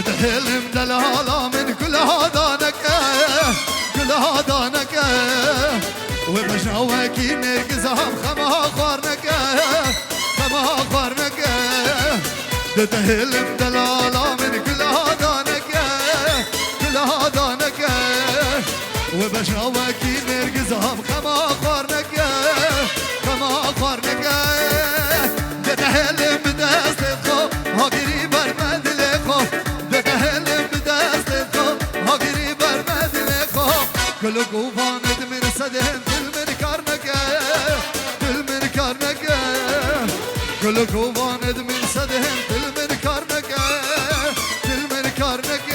تدهلم دلالا من كل هذانك كل هذانك ومجنوكي نرقزهم خما خارنك خما خارنك تدهلم دلالا من كل هذانك كل هذانك ومجنوكي نرقزهم خما خارنك خما خارنك تدهلم بدست خو هاگری بر مدل خو تدهلم بدست خو هاگری بر مدل خو كل قوفاند من صدهم دل من كارنك دل من كارنك كل قوفاند من صدهم دل من كارنك دل من كارنك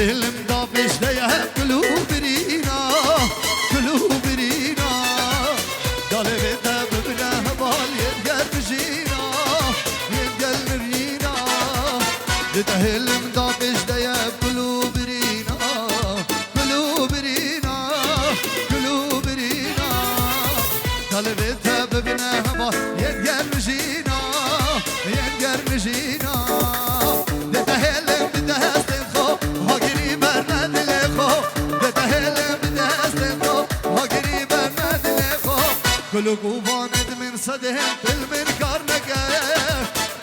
هلم دافش ليه قلوبرينا قلوبرينا قلبنا ببنا بال يدقل بجينا يدقل مرينا هلم دافش ليه قلوبرينا قلوبرينا قلوبرينا قلبنا ببنا بال يدقل بجينا يدقل بجينا هلم بدهست كل قوفاند من صدهم دل من كارنك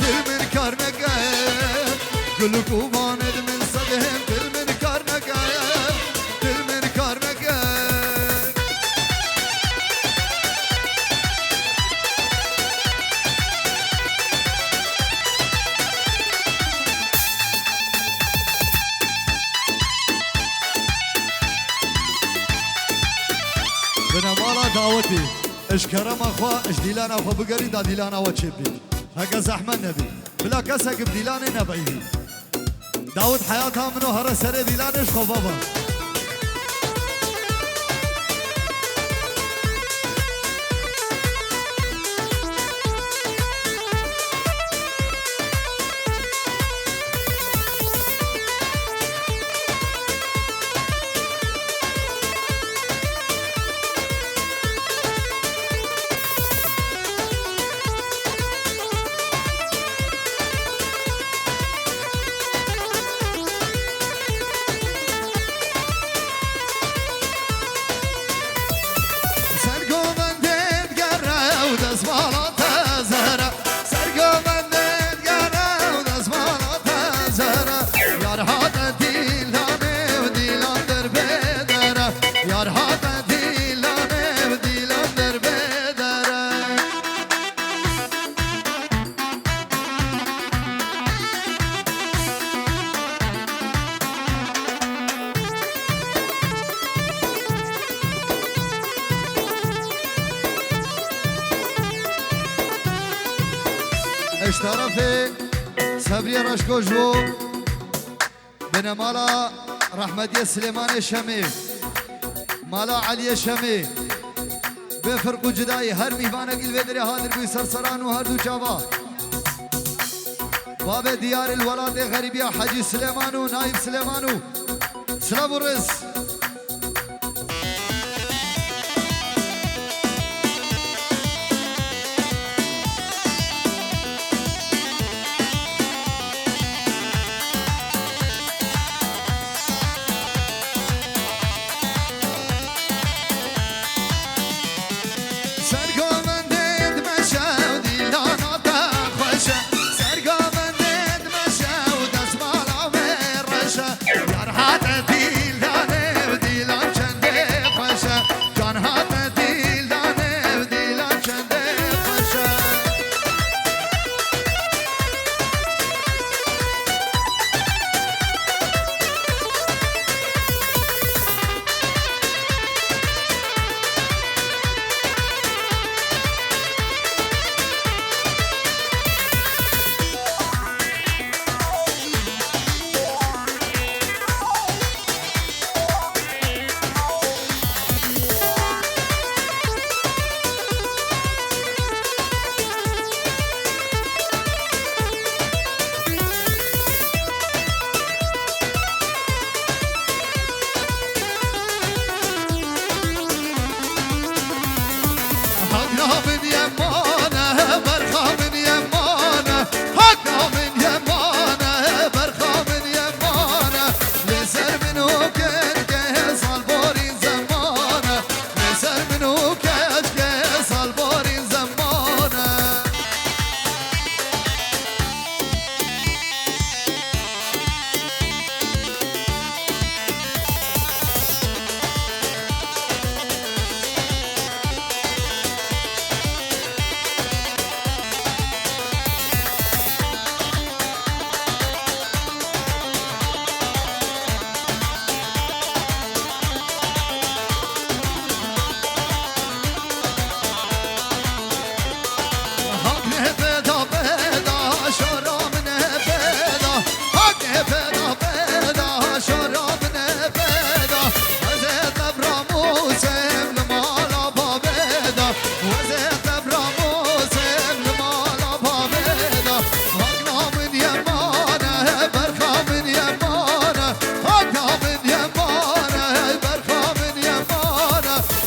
دل من كارنك كل قوفاند من صدهم دل من كارنك دل من كارنك بنمارا دعوتي اش كرم اخوا اش ديلان اخوا بقري دا ديلان اخوا تشبي هكا زحمة نبي بلا كسك بديلان نبعيه داود حياتها منو هر سر ديلان اش خو بابا اش طرفي صبري رشكو جو بنا مالا رحمدية سليمان الشامي مالا علي الشامي بفرق جداي هر ميفانا قل بدري هادر بي سرسران و هر دو چاوا باب ديار الولاد غريبية حجي سليمانو نايب سليمانو سلام الرز من يمانه برخا من يمانه حقا من يمانه برخا من يمانه لسر منو كركه صالبورين زمانه لسر منو كركه صالبورين زمانه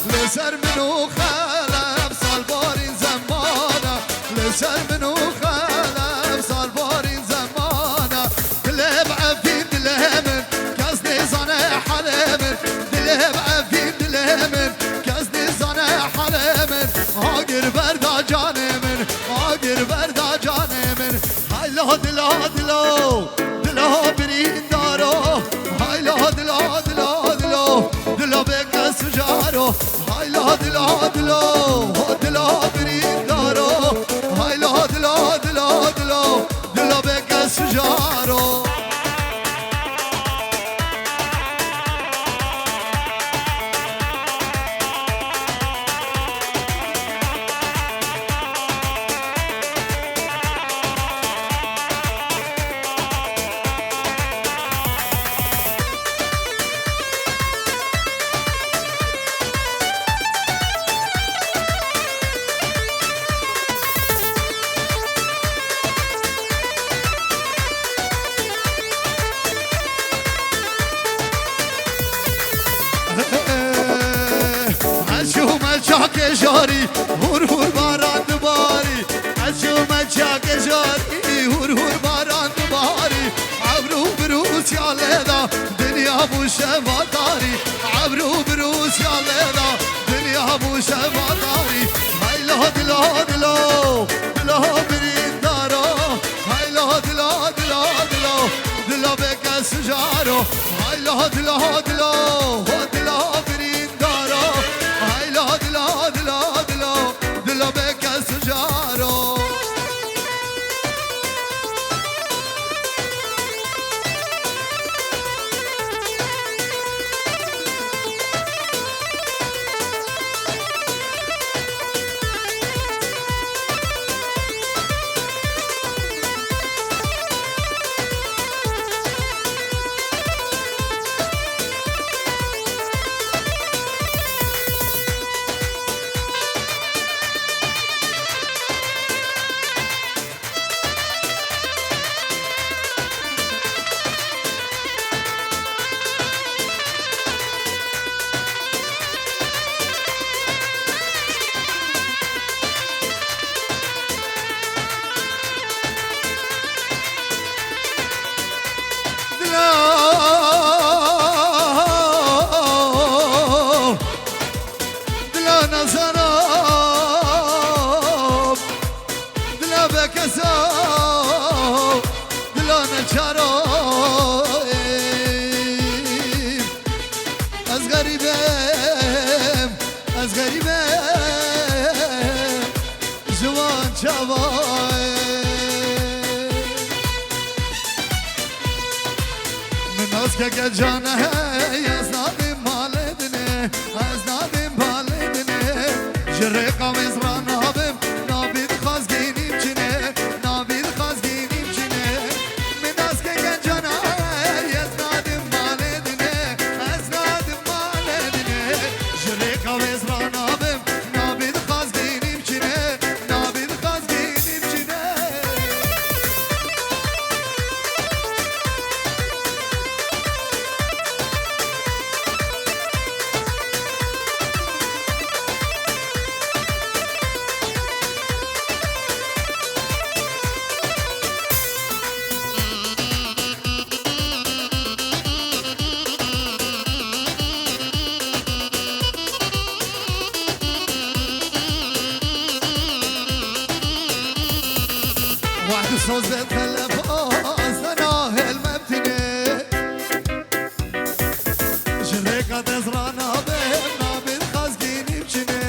لسر منو خلف صالبورين زمانه لسر منو خلف صالبورين زمانه دلب عفين دلهمن كازني زانه حلمن دلب عفين دلهمن كازني زانه حلمن آگر بردا جانمن آگر بردا جانمن هایلا دلا دلا دلا برین دارو هایلا دلا دلا دلا دلا بکس جارو هایلا دلا دلا دلا برین دارو هایلا دلا دلا دلا دلا بکس جارو مچاک جاری هور هور باران دوباری اشو مچاک جاری هور هور باران دوباری عبرو بروس یا لیدا دنیا بوشه واداری عبرو بروس یا لیدا دنیا بوشه واداری هایلا دلا دلا دلا برین دارو هایلا دلا دلا دلا دلا بکس جارو هایلا دلا دلا دلا برین دارو هایلا دلا دلا دلا دلا بکس جارو که جانه از نادم مالدنه از نادم بالدنه جره قامیز را نابم نابید خواست گینیم چنه نابید خواست گینیم چنه من از که جانه از نادم مالدنه از نادم مالدنه جره قامیز را نابم نابید خواست گینیم چنه نابید خواست گینیم چنه صوز بتخلف آستنا هلمبتني جريكا تزرانا بهمنا بتخزقيني بشني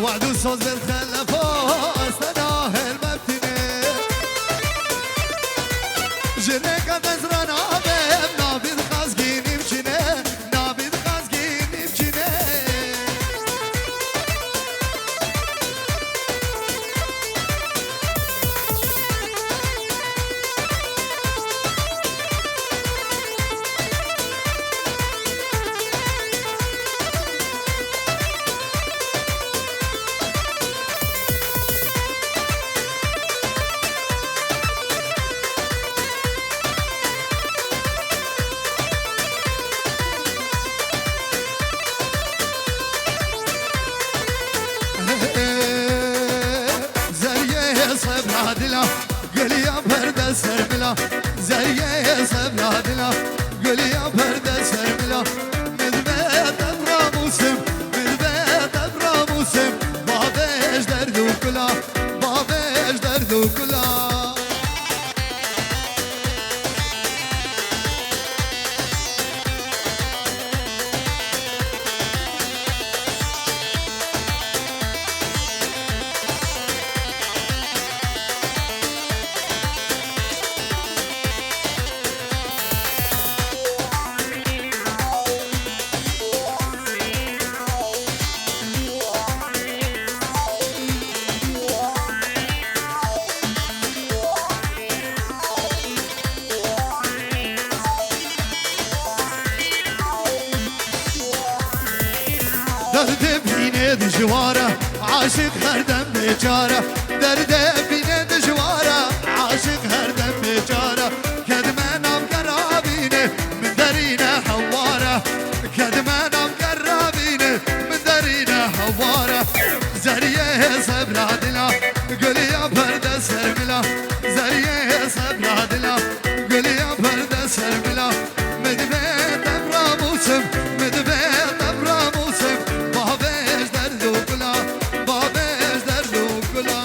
وعدو صوز بتخلف آستنا هلمبتني جريكا تزرانا بهمنا بتخزقيني بشني نابد خزقيني بشني دلا قلي يا برد سرملا زريه سبلا دلا قلي يا برد سرملا مذبت ابرا موسم مذبت ابرا موسم بابش درد وكلا بابش درد وكلا درد بینه دجواره عاشق هر دم بیچاره درد بینه دجواره عاشق هر دم بیچاره کدمنم قرابینه من درینه حواره کدمنم قرابینه من درینه حواره زریه صبر دلا گلی یا پرده سرملا زریه صبر دلا گلی یا پرده سرملا مدبت ابرا موسم مدبت ابرا موسم بابش درد و گلا بابش درد و گلا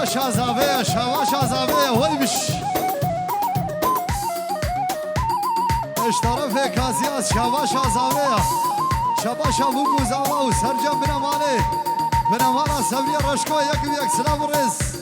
شواش عزابه شواش عزابه وای بش اش طرف کازیاس شواش عزابه شواش ابو گوزاوا و سرجم بنماله بنمالا سبری رشکو یک سلام رز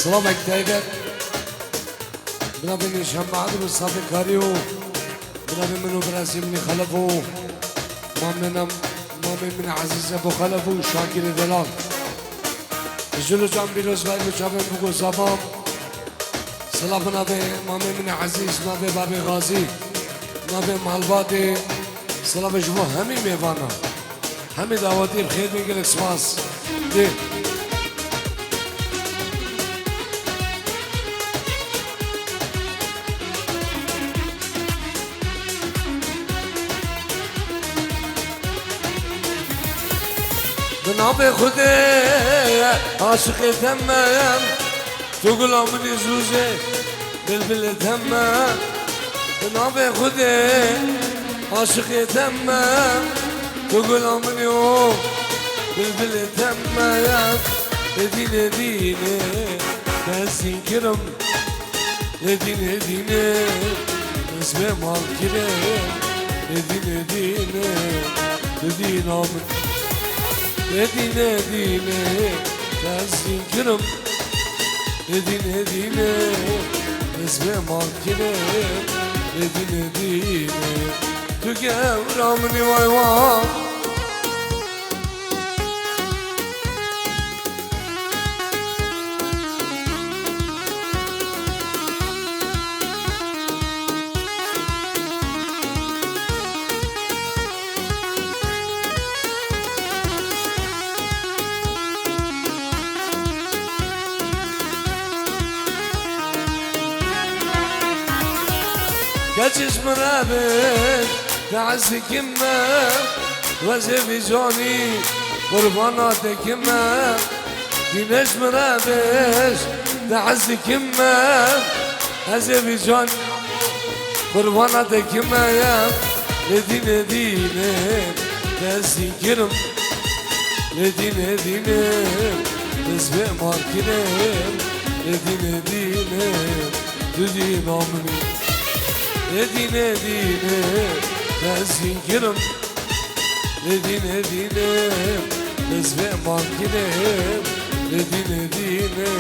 سلامك دايقر بنابي شمعات وصافي كاريو بنابي منو براسي مني خلفو مامي من عزيز ابو خلفو شاكر دلال جلو جان بيروز باي مشابه بگو زبام سلام بنابي مامي من عزيز بنابي بابي غازي بنابي مالبادي سلام جمو همي ميوانا همي دعواتي بخير ميگلك سپاس دي بنابي خودي عاشق تمام تو غلامني زوزي بلبل تمام بنابي خودي عاشق تمام تو غلامني بلبل تمام دين دين تنسين كرم دين دين اسمه مال كرم دين دين دين آمن دينه تنسين كرم دينه اسمه مال كرم دينه تو قبرامني واي كاتش مرابش تعز كمة وزفي جوني قربانات كمة دينش مرابش تعز كمة وزفي جوني قربانات كمة يا لدينا دينا تاسي كرم لدينا دينا تسبق ماركنا لدينا دينا تدينا مني لدينا دينا تاسي كرم لدينا دينا تسبق ماركنا لدينا دينا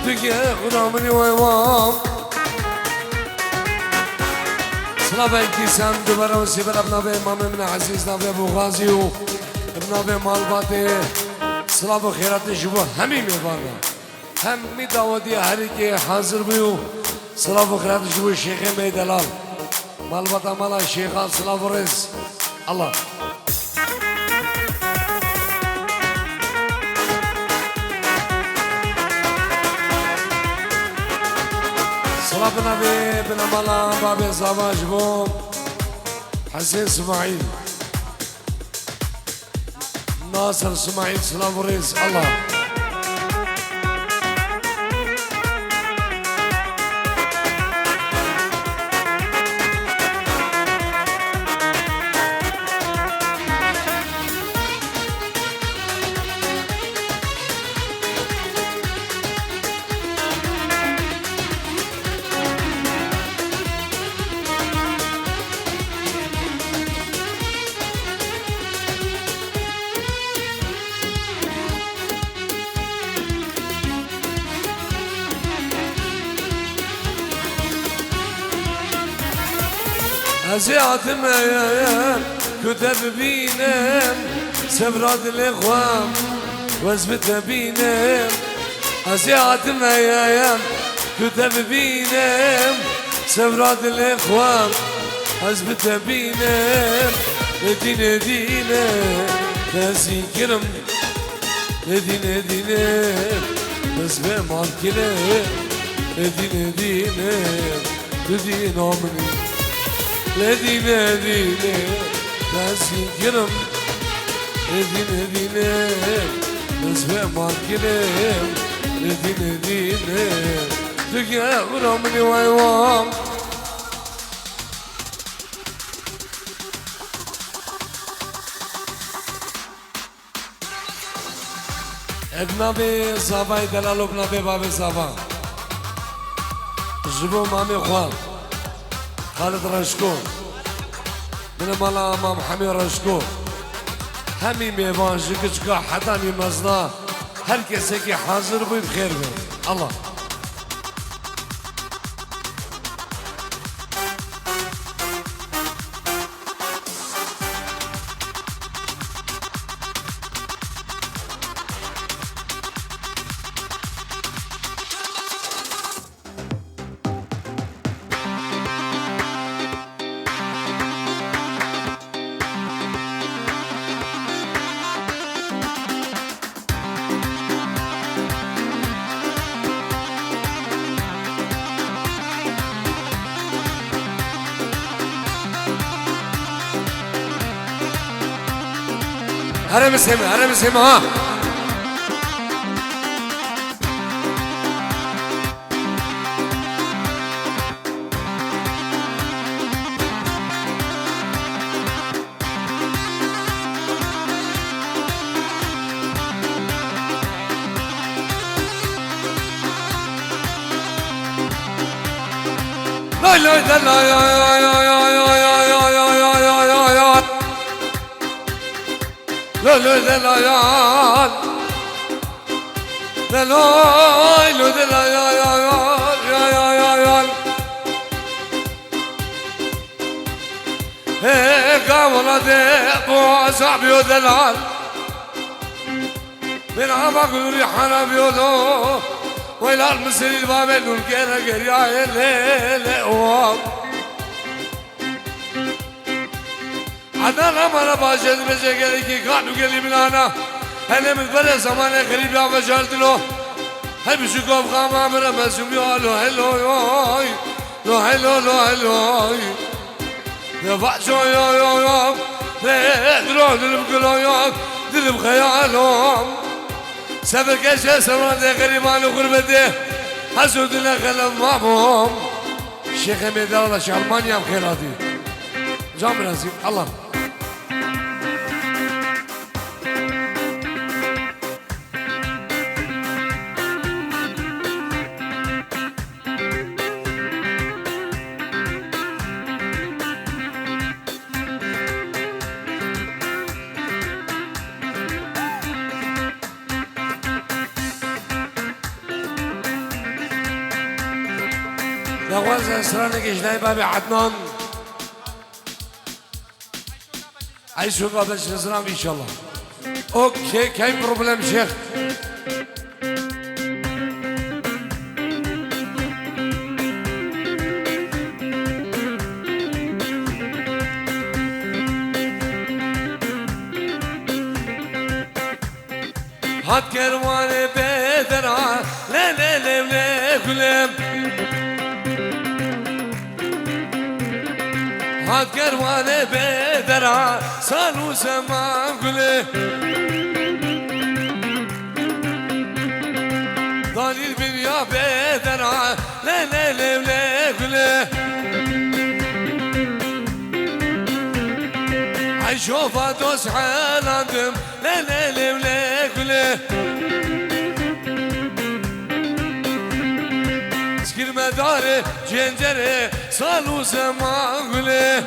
تجاه غرامني ويوام سلام انکی سم دوباره و سیبر ابن آبه امام من عزیز نابه ابو غازی و ابن آبه مالباته سلام و خیرات شبه همی میبانه همی دعوتی هری که حاضر بیو سلام و خیرات شبه شیخ میدلال مالباته مالا شیخان سلام و رز الله سلام نبی بن مالا باب زواج بوم حسين اسماعيل ناصر اسماعيل سلام وريز الله أزيعتم أيام كتب بينام سفرات الإخوان وزبت بينام أزيعتم أيام كتب بينام سفرات الإخوان وزبت بينام لدينا دينا ناسي كرم لدينا دينا نسبة ماركنا لدينا دينا لدينا مني لدينا دينا ناسي كرم لدينا دينا نسبة ماركنا لدينا دينا تقيا غرامني ويوام ابن بي صافا دلالو ابن بي بابي صافا جبو مامي خوان خالد رشکو من مالا امام حمی رشکو همی میوان جگجگا حدا میمزنا هر کسی که حاضر بوی بخیر بید الله هرم السما ها لا لا لا لا يا يا يا يا يا يا يا يا يا يا لا لا لا لا يا لا لا لا لا يا يا يا يا يا يا هيك ولدي ابو صاحبي ودلال من عمق ريحنا بيولو ويلا المسير الباب نور كيرا قريا الليل وام عدنا مرة باشد بجي قالي كي كانوا قالي من انا هلا من بلا زمان قريب يا فشلت له هل بشوكوف خام عمره مسوم يالو هلو ياي لوهي لوهي لوهي يفعشو يا يا دروح دلبقلوياك دلب خيالهم سفر كيشة سمران غريبان وغربته حسود لنا خلف مامهم الشيخ حميد الله شيخ المانيا بخيراتي جام راسي الله لغواز اسرانك اجلاي بابي عدنان عايشوا بابا اسران ان شاء الله اوكي كاين بروبليم شيخ هات كرواني بدرا لا لا لا لا كلام هات كرواني بدرا صالو سما كله ضالي البنيا بدرا لا لا لا لا كله عيشوفا دوس حالاتم لا لا لا لا كله سكر مداري جنجري صالو سما كله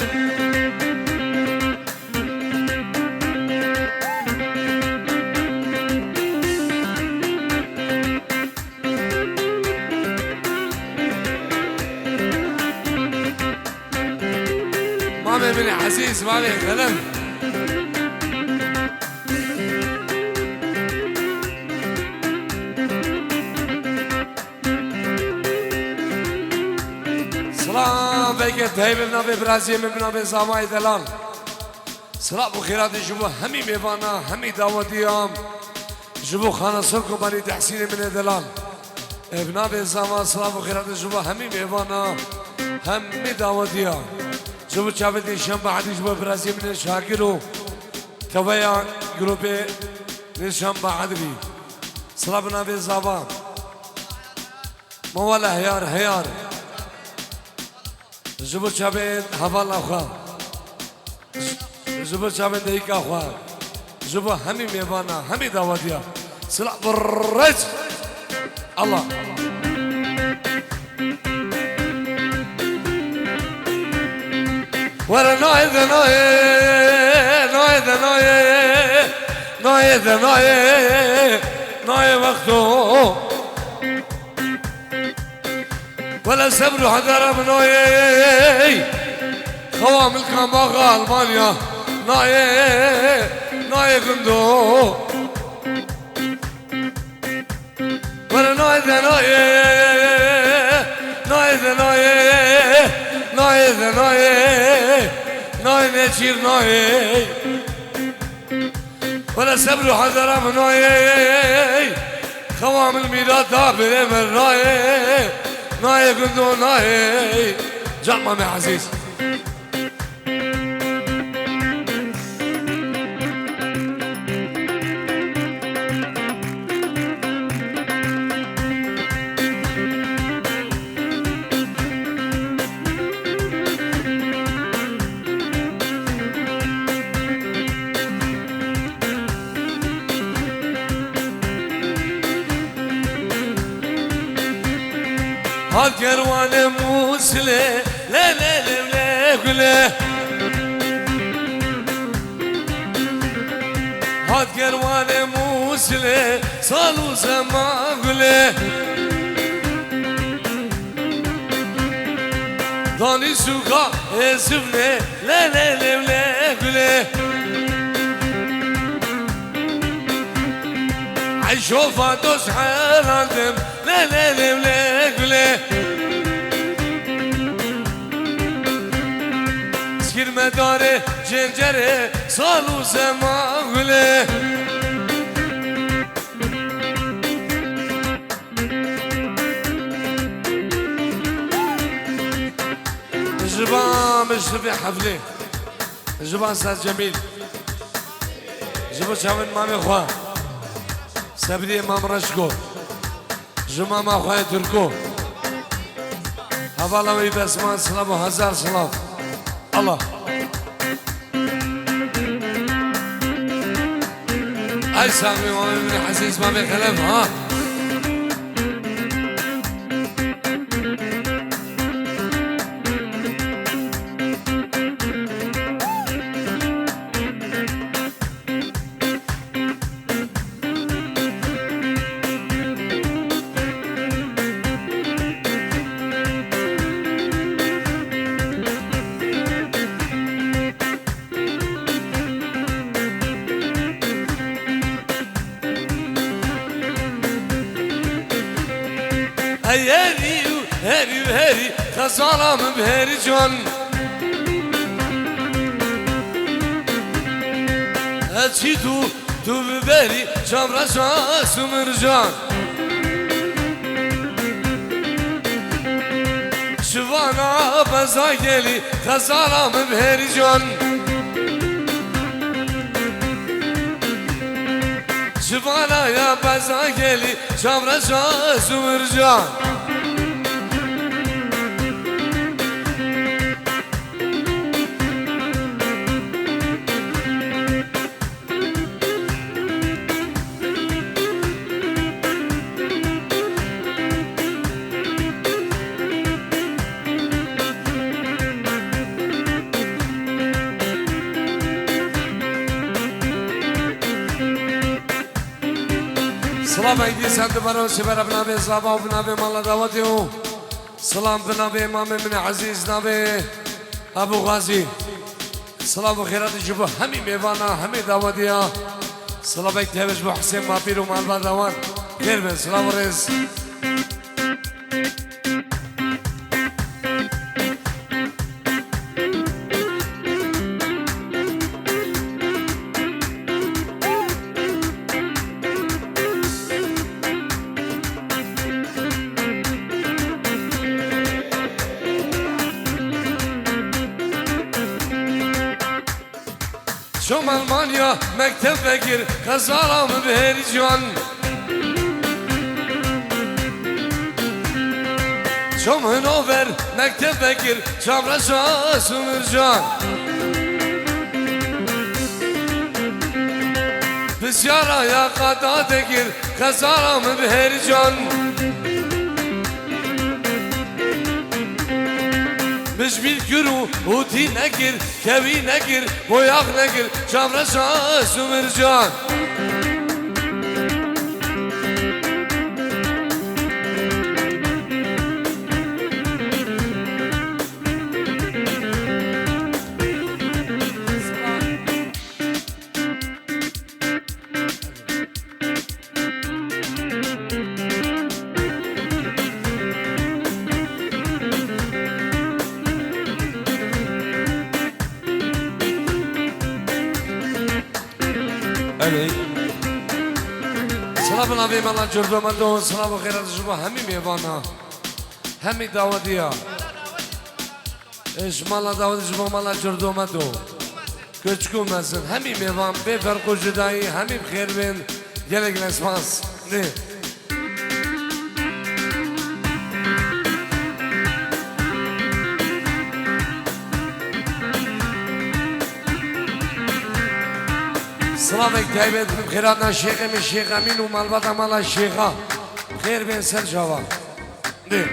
مامي من عزيز مامي غنم سلام بيكت هاي من نبي برازيل من نبي زماي دلال سلام وخيرات جبو همي ميوانا همي دعوتيام جبو خانة سركو بني تحسين من دلال ابن زمان سلام وخيرات جبو همي ميوانا همي دعوتيام جبو چاوتي شنبه عدي جبو برازيل من شاكرو كويا جروبي من شنبه عدبي سلام نبي زمان مولا هيار جبو چابين حوالا خواه جبو چابين دهيكا خواه جبو همي ميوانا همي دعواتيا سلام برج الله ورا نوي ذا نوي نوي ذا نوي نوي ذا نوي نوي وقتو ولا سبرو حذر من نوي خوام الكامباغا المانيا نوي نوي كندو ولا نوي ذا نوي نوي ذا نوي نوي ذا نوي نوي نشير نوي ولا سبرو حذر من نوي خوام الميلاد دابر من نوي ناي كندو ناي جمع يا عزيز هات كروان موسلة لا لا لا لا كله هات كروان موسلة صالو سما كله داني سوكا اسفني لا لا لا لا كله عيشوفا دوس حالاتم لا لا لا لا كله سكر مداري جنجري صالو سما كله بشرفي حفلة جبان ساز جميل جبو شاون مامي خواه سبدي امام رشكو جماما خواه تركو حوالا وی بسمان سلام و هزار سلام الله ای سامی مامي من حسیس مامي خلف ها هری خزانم بهری جان چی تو ببری جام رشا سمر جان شوانا بزا گلی خزانم بهری جان شوانا یا بزا گلی جام رشا سمر جان سلام ایدی سند برای شبر بنابه زبا و بنابه مالا دعوتی و سلام بنابه امام من عزیز نابه ابو غازی سلام و خیرات جبو همی میوانا همی دعوتی ها سلام ایک تهوش بو حسین مابیر و مالبا دوان خیر بین سلام و رئیس شوم المانیا مکتب بگیر خزارم بهری جان شوم هنوور مکتب بگیر شام رشا سمر جان بسیارا یا قادا دگیر خزارم بهری جان مشبیل گرو اوتی نگیر کوی نگیر boyak نگیر شامرشا سمر جان سلام نبی مالا جردو مندو سلام و خیرات شما همی میوانا همی دعوتیا اش مالا دعوت شما مالا جردو مندو کچکو مزن همی میوان به فرق و جدایی همی بخیر بین گلگ نسماس نه سلام ایک تایبت بخیراتنا شیخ می شیخ امین و مالبات مالا شیخا خیر بین سر جواب نه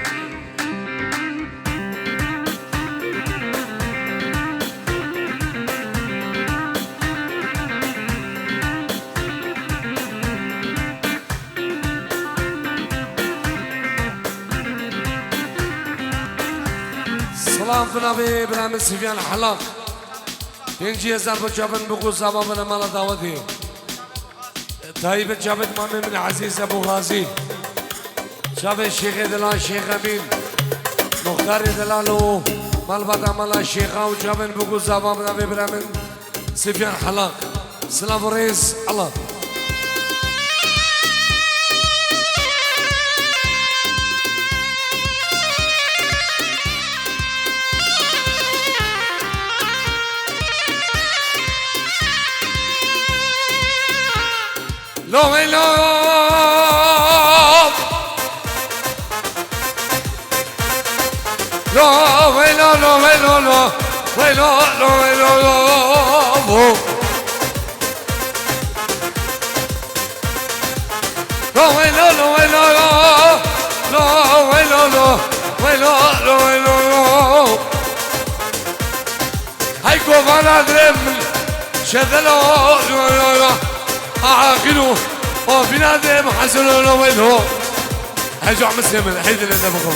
سلام بنابی برام سفیان حلاق اینجی هزار بچابن بگو زبابن مالا دعوتی طایب جابت مامی من عزیز ابو غازی شاب شیخ دلال شیخ امین مختار دلالو مالبات مالا شیخا و جابن بگو زبابن برام سفیان حلاق سلام رئیس الله ويلو لا ويلو لا ويلو لا ويلو لا ويلو لا لا ويلو لا ويلو لا ويلو لا ويلو لا ويلو هاي كوفانا دريم شذلو عاقلوا وفينا دريم حسنوا لا ويلو هاي عم مسلم الحيد اللي نبغوا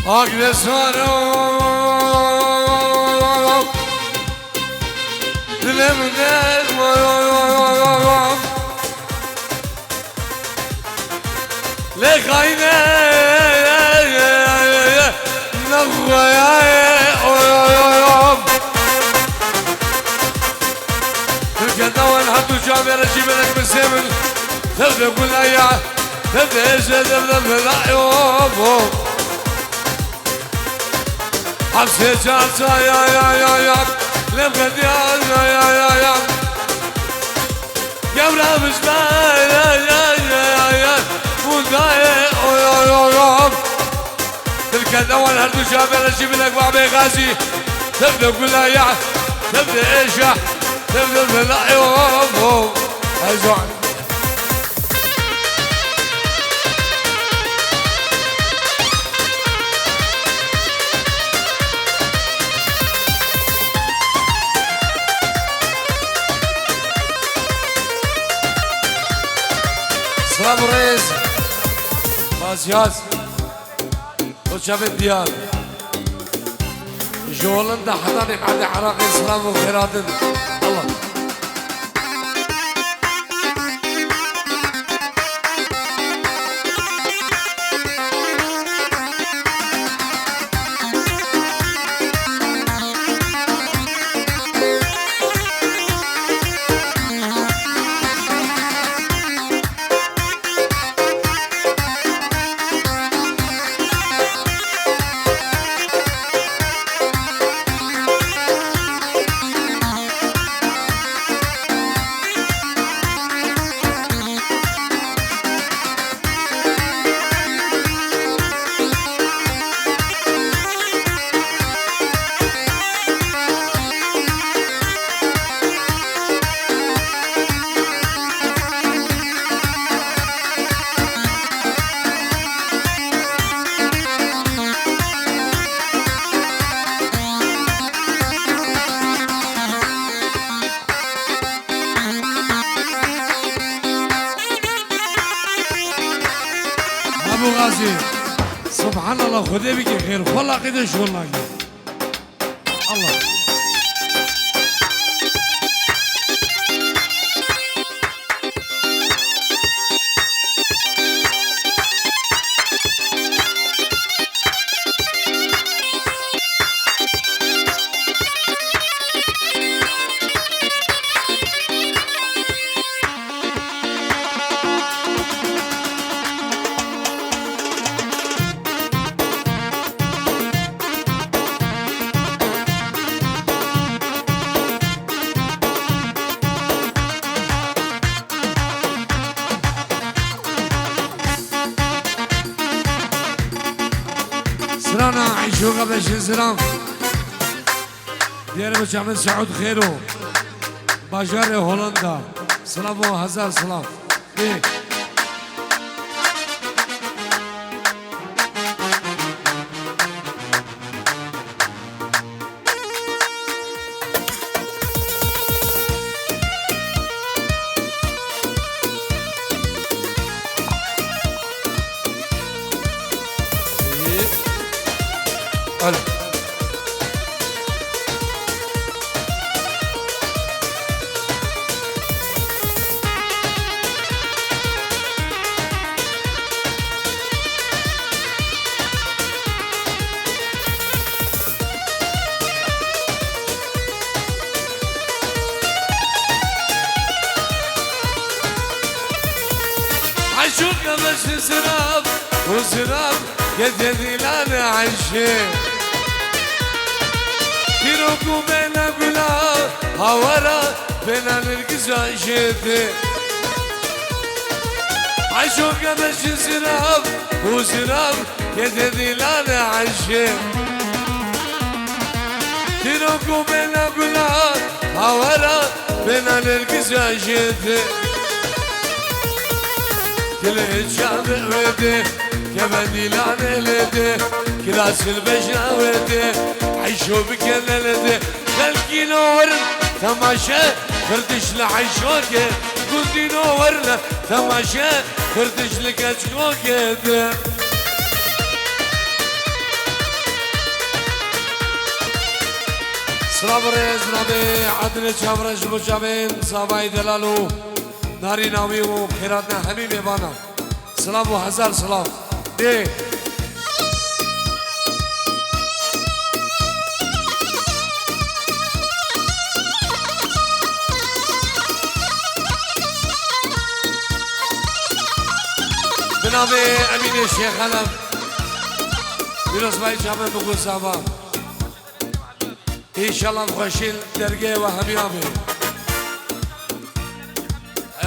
أقدسانو دلم دلم لك عيني نغويا الكذا والحد جابر اجيب لك بالسمن تبدا كل ايام تبدا ايش تبدا بالعيوب حبسي جالسة يا لمقد يا قبرها بجبال يا مدايق تلك الأول هردو جابر أجيب لك بابي غازي تبدأ كلها يا تبدأ إيش تبدأ بالعيوب أجوان سلام الرئيس بازياز وشاب ديار جولندا حضاني حد عراقي سلام وخيرات الله ابو غازي سبحان الله خدي بك خير والله قدش والله الله سرانا عيشو قبل سلام ديار بچامن سعود خيرو باجار هولندا سلام و هزار سلام ايه هلا عشوق بس سراب وسراب يدي لانا عشق تروكو بينا قلا هورا بينا نرقص عشتي عشوق بس سراب وسراب يدي لانا عشق تروكو بينا قلا هورا بينا نرقص عشتي كل الشام ودي كمدي لان لدي كلاس البشنا ودي عيشو بكنا لدي خلقي نورن تماشا فردش لعيشوكي قلتي نورنا تماشا فردش لكاشكوكي سلام ريز نبي عدل شابرش بشابين صاباي دلالو ناری نامی و خیراتنا همین میبانا سلام و هزار سلام دی بنام امین شیخ علم بیروز بای جامعه بگو صحبا ایشالله خوشیل درگه و همین آبی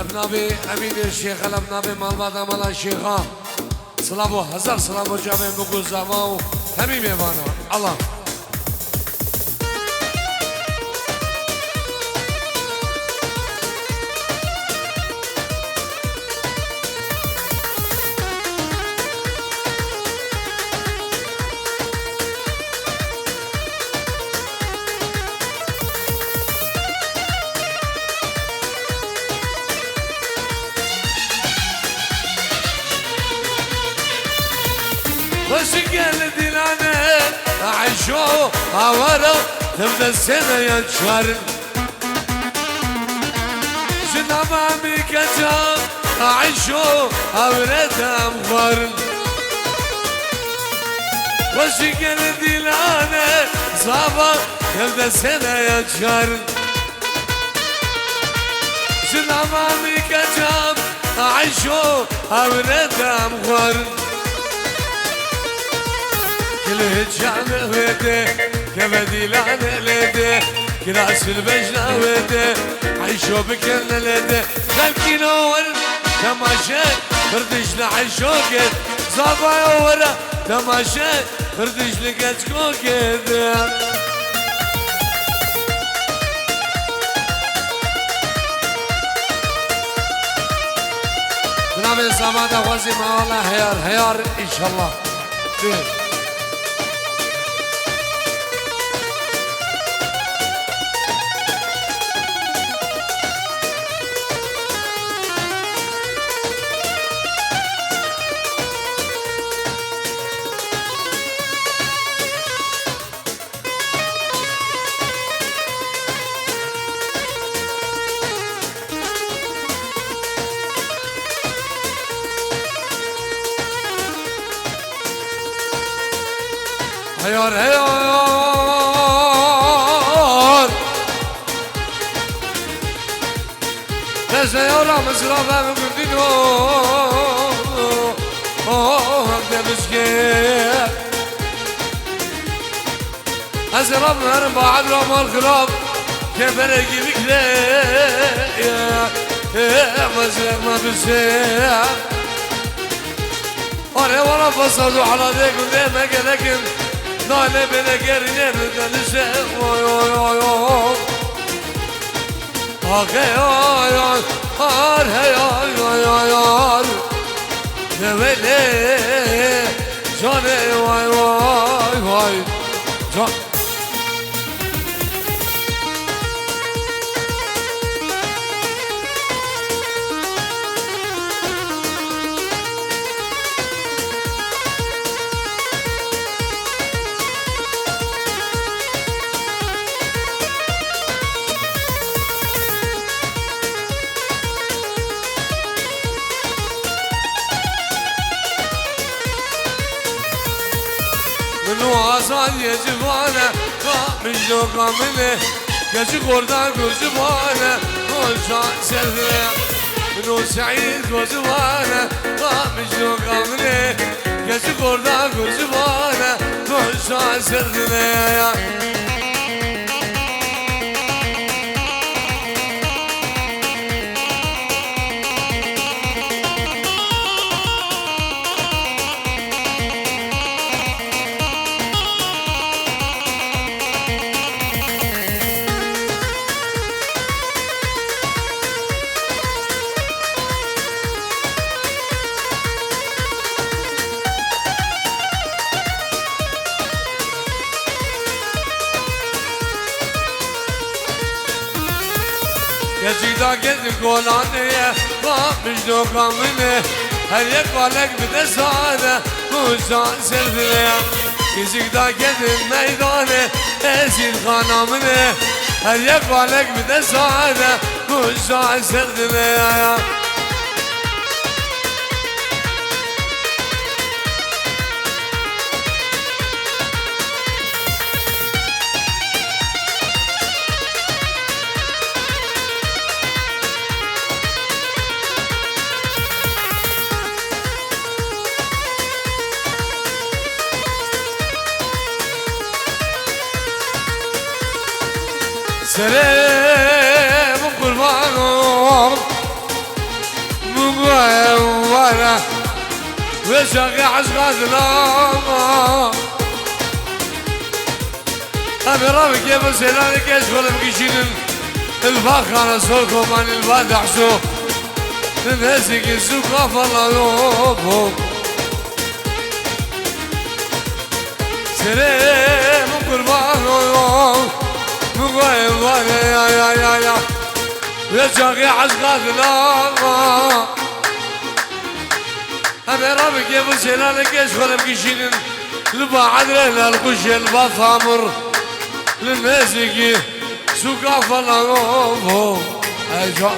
ابنابي امين الشيخ الابنابي مالبات امالا الشيخا سلام هزار سلام جامع بقول زماو هميم يبانا الله وسجل دلانه عيشو هورا تبدا السنة ينشر جنابا بكتاب عيشو هورا تمغر وسجل دلانه صابا تبدا السنة ينشر جنابا بكتاب عيشو هورا تمغر كله جامع ويده كبدي لعنة لده كراس البجنة ويده عيشو بكلنا لده خلقي نور تماشا فردش لعيشوكت صابا ورا تماشا فردش لكتكوكت بنام الزمان وزي ما الله هيار ان شاء الله هيار بس هيارا مزرعة بمدينو هكذا مسكين أزرب هرم بعد رام الخراب كيف رجي بكلي مزرق ما بسيح أنا ورا فصلوا على ذيك وديما كذاكم نالي بلا قرينين ودنسي وي وي وي وي أخي وي وي هار هيار وي وي وي نولي جاني وي وي وي جان وعصان يجبانا مش لو قامله يجي قردان كل جبانا كل شان سلفه منو سعيد وزوانا مجنو قامني كسي قردا كرزبانا كوشا سردنا يزيدا قد قولانية مجنو قامني هل يقالك بدا سادة كوشا سردنا يزيدا قد الميداني ازيد خانامني هل يقالك بدا سادة كوشا سردنا سلام قربانهم مقوارة وشاقي عشقات الأمام أبي رابي كيف سيلاني كيش ولا بكيشين الفاخرة صوركم عن الفاتح شو ننهزك السوق فالله يوبهم سلام قربانهم يا شاقي عشقات الأمام أبي رابي كيف سيلاني كيش ولا بكيشين البعد لنا القش البثامر للناسك سوق فالله أجا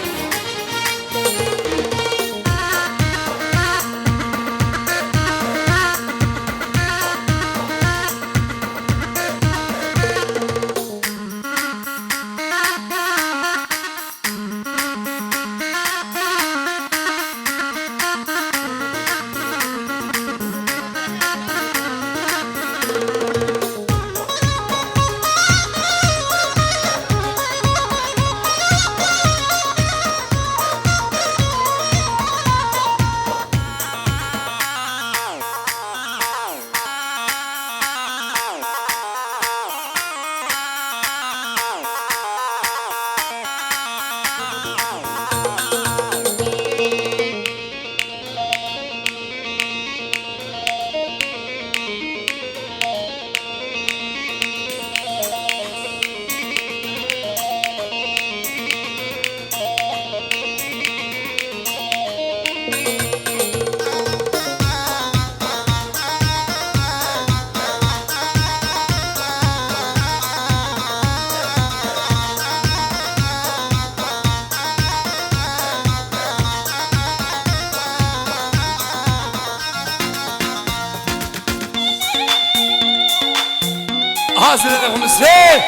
حاصل لكم السيف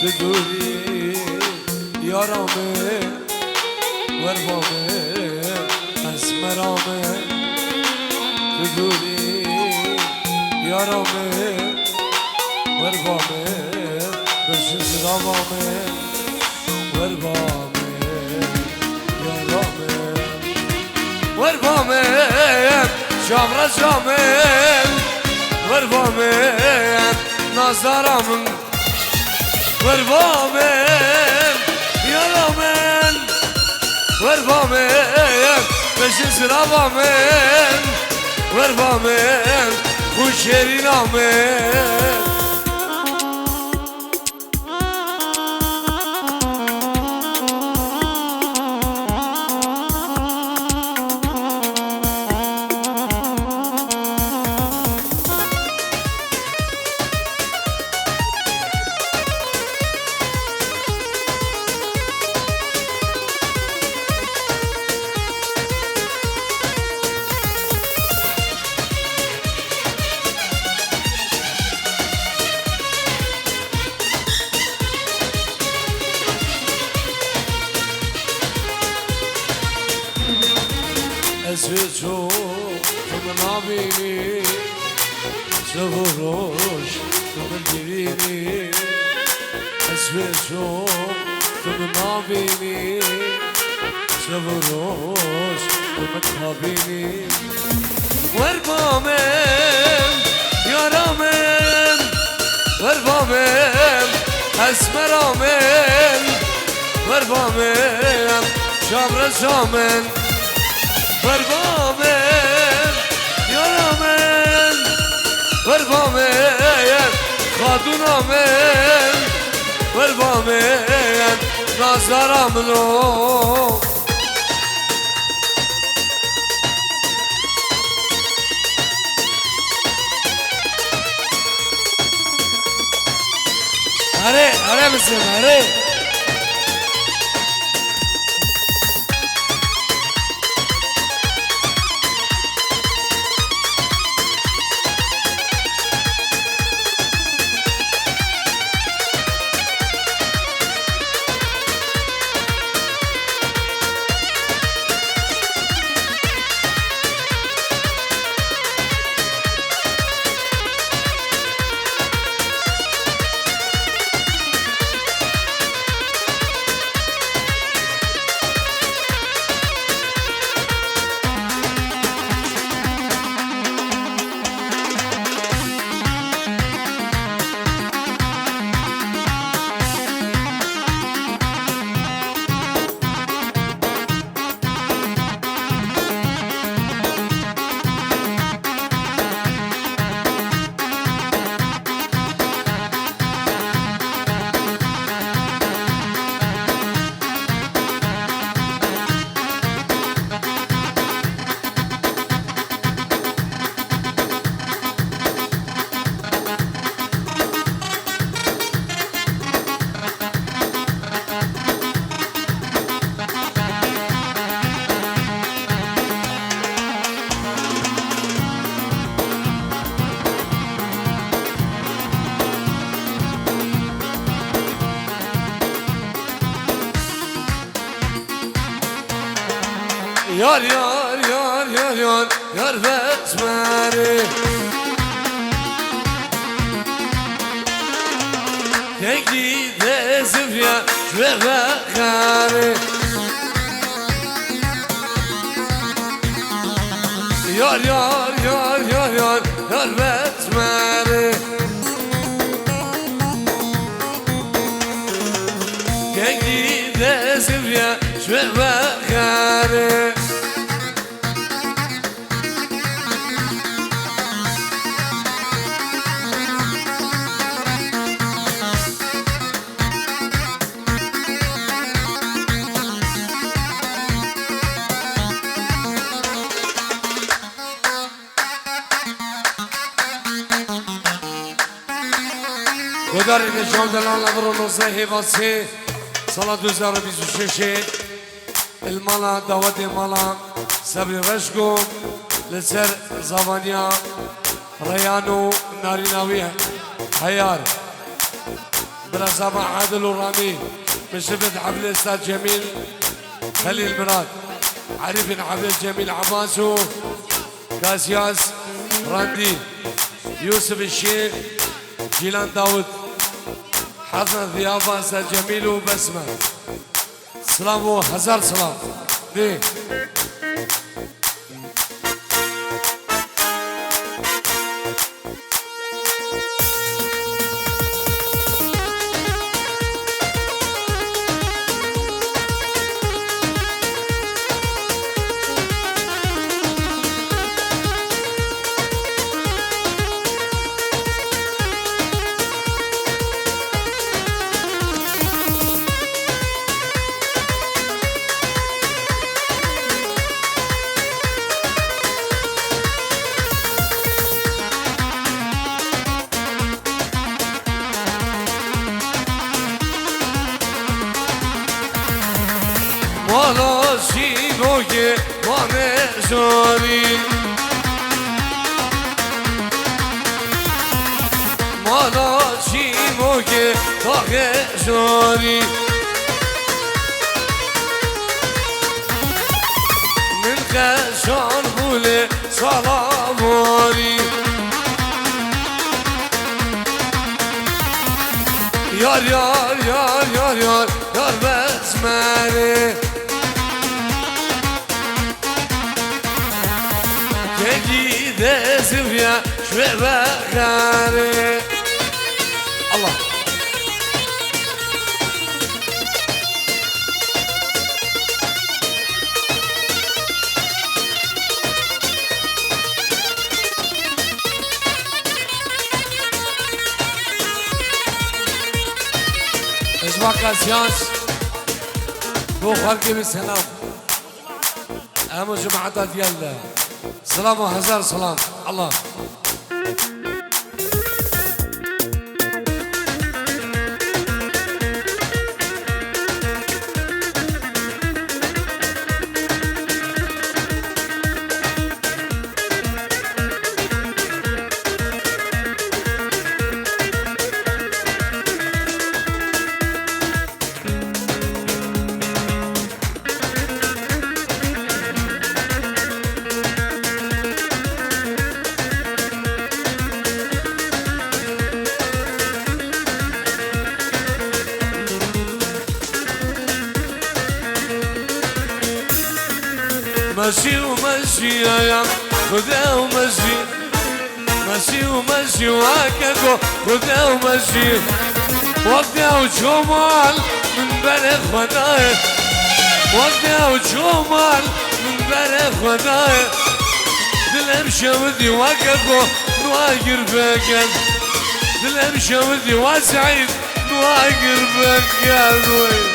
تدوري يا رامي وربامي اسمرامي تدوري يا رامي وربامي بشز رامي وربامي يا رامي وربامي شامرا شامل وربامي نازارامن وربامن يا رامن وربامن بشز رامن وربامن خوش نامه اسوچو تو نبینی زهروش تو ببینی اسوچو تو نبینی زهروش تو ببینی وربامم یارامم وربامم اسمرامم وربامم شامرسامم وربامم یارامم وربامم خاتونامم وربامم نازاراملو اره بسیم اره یار یار یار یار یار یار بتمری تکیده زفیا شوه بخاری یار یار یار یار یار یار بتمری تکیده زفیا شوه بخاری گذاری نشان دلان لبرو نوزه هیواسی سال 2026 المالا دعوت مالا صبر رشگو لسر زوانیا ریانو ناریناوی حیار برزاما عادل و رامی بشفت حبل استاد جميل خليل مراد عارف حبل جميل عباسو كاسياس راندي يوسف الشيخ جيلان داود حسن ضيافة استاذ جميل وبسمة سلام وهزار سلام دي مالا سینو که وانه زاری مالا سینو که تاقه زاری من خشان بوله سلاماری یار یار یار یار یار یار بسمره که گیده زویا شوه بخاره الله از واکاسیانس بو خالقی بسلام اما جماعتا دیالله سلام و هزار سلام الله ماشي وماشي يا خذا وماشي ماشي وماشي وهكاكو خذا وماشي وقتها وجمال من بلد خداي وقتها وجمال من بلد خداي دلمشى ودي وهكاكو نواقر فاكر دلمشى ودي وسعيد نواقر فاكر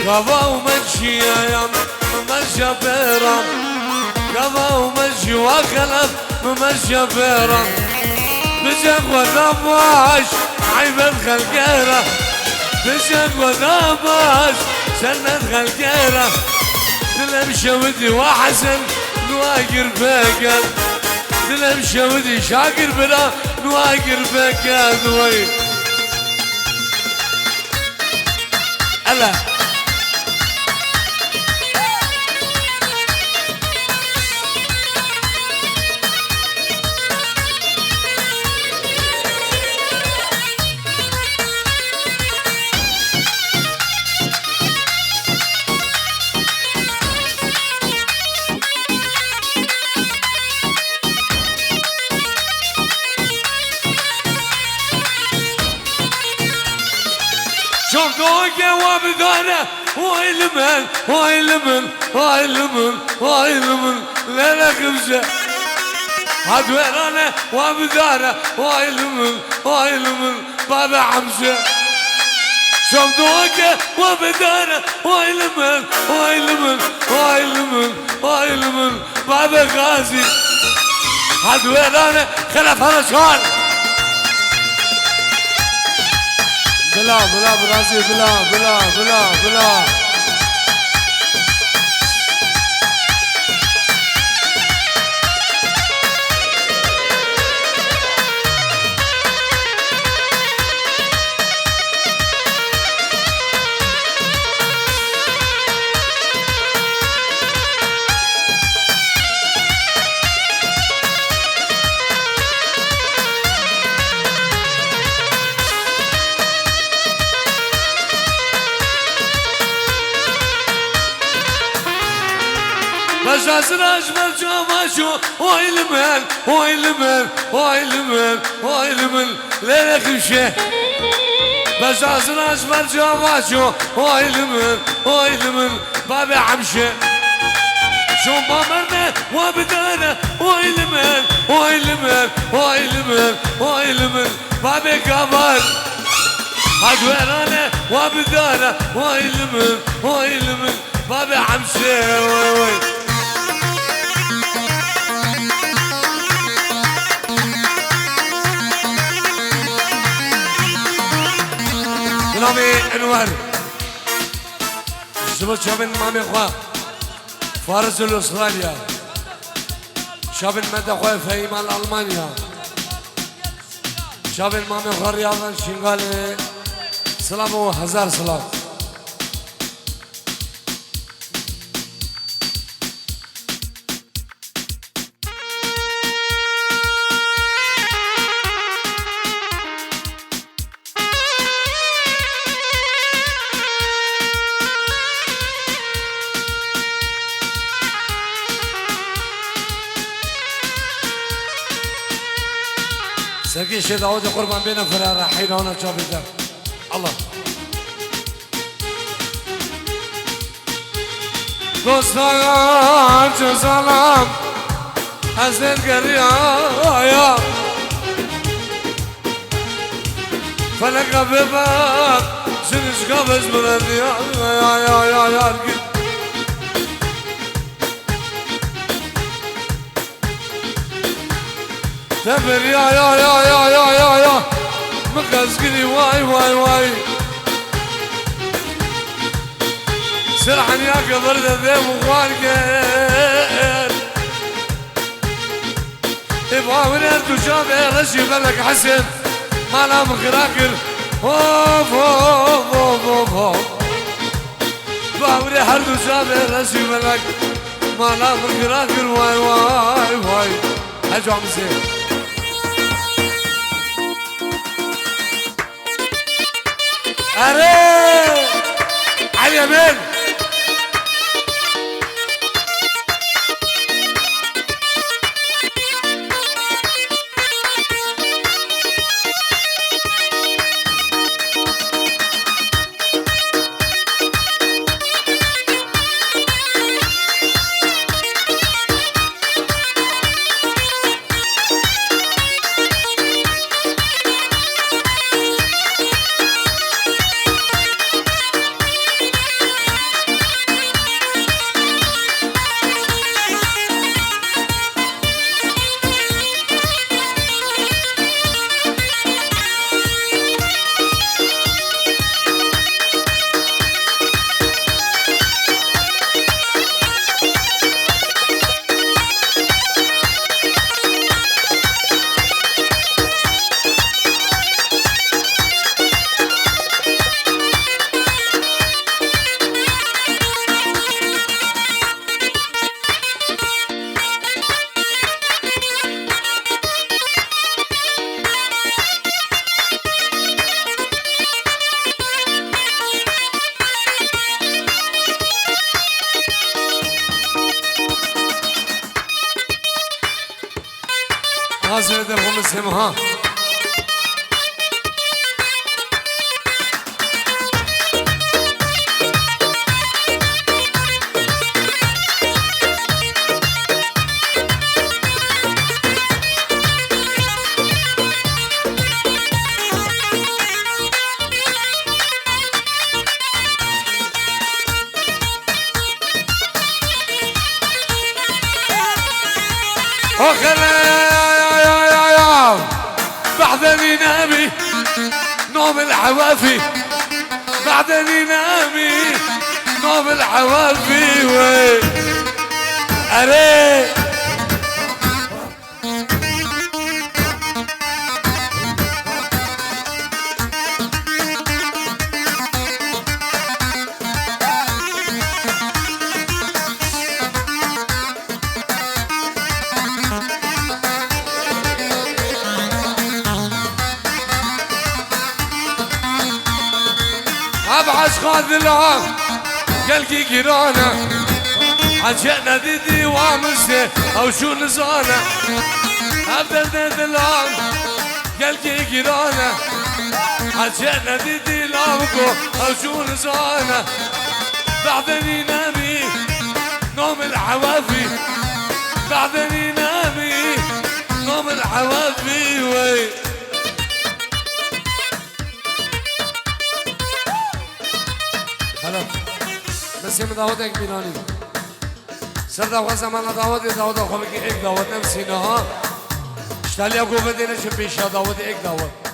قضا ومشي يا ممشى بيرم قضا ومشي وخلف ممشى بيرم بشق ونباش عيبة خلقيرة بشق ونباش سنة خلقيرة دلمشى ودي وحسن نواقر بكر دلمشى ودي شاقر بلا نواقر بكر وي ألا شوف دوقه وبدانه هاي لمن هاي لمن هاي لمن هاي لمن لا لا خمسه هاد ويرانه وبدانه هاي لمن هاي لمن بابا حمزه شوف دوقه وبدانه هاي لمن هاي لمن هاي لمن هاي لمن بابا غازي هاد ويرانه خلف هرشان بلا بلا برازي بلا بلا بلا بلا بجازنا اجمل جاماشو ويلمن ويلمن ويلمن ويلمن ليلك مشي بجازنا اجمل جاماشو ويلمن ويلمن بابي عمشي شو ما مرنا وبدانا ويلمن ويلمن ويلمن ويلمن بابي قبل هدويرانا وبدانا ويلمن ويلمن بابي عمشي وي وي نامي انوار زبط شابن مامي خواه فارس الاستراليا شابن مدى خواه فايمان المانيا شابن مامي خواه رياضان شنغالي سلام و هزار سلام سرقي الشيخ داود قربان بينا فرار رايحين هنا شوف ده الله دوستان جو سلام حسن قريا فلك بباب سنش قبز بلدي يا تبر يا مقزقني واي سرحن يا قبر ذي وغوانقر ابغى من اردو شابه رشي بلك حسن ما لا مخراكر اوف اوف اوف اوف اوف باوري هردو شابه رشي بلك ما لا مخراكر واي هجو عم زين أري على اليمين غازل درهم اسمها بعدني نامي نوم العوافي بعدني نامي نوم العوافي وي أري أبعث خاذ العام قلقي قرانا حجينا دي ديوامسه او شو نزانه ابدا دلان قلبي قرانه حجينا دي دلامكو او شو نزانه بعدني نامي نوم العوافي بعدني نامي نوم العوافي وي خلاص بس يوم دعوتك بيناني سر دعوة زمان دعوت خوابی که ایک دعوت نفسینه ها اشتالی اگو بدینه چه پیش دعوت ایک دعوت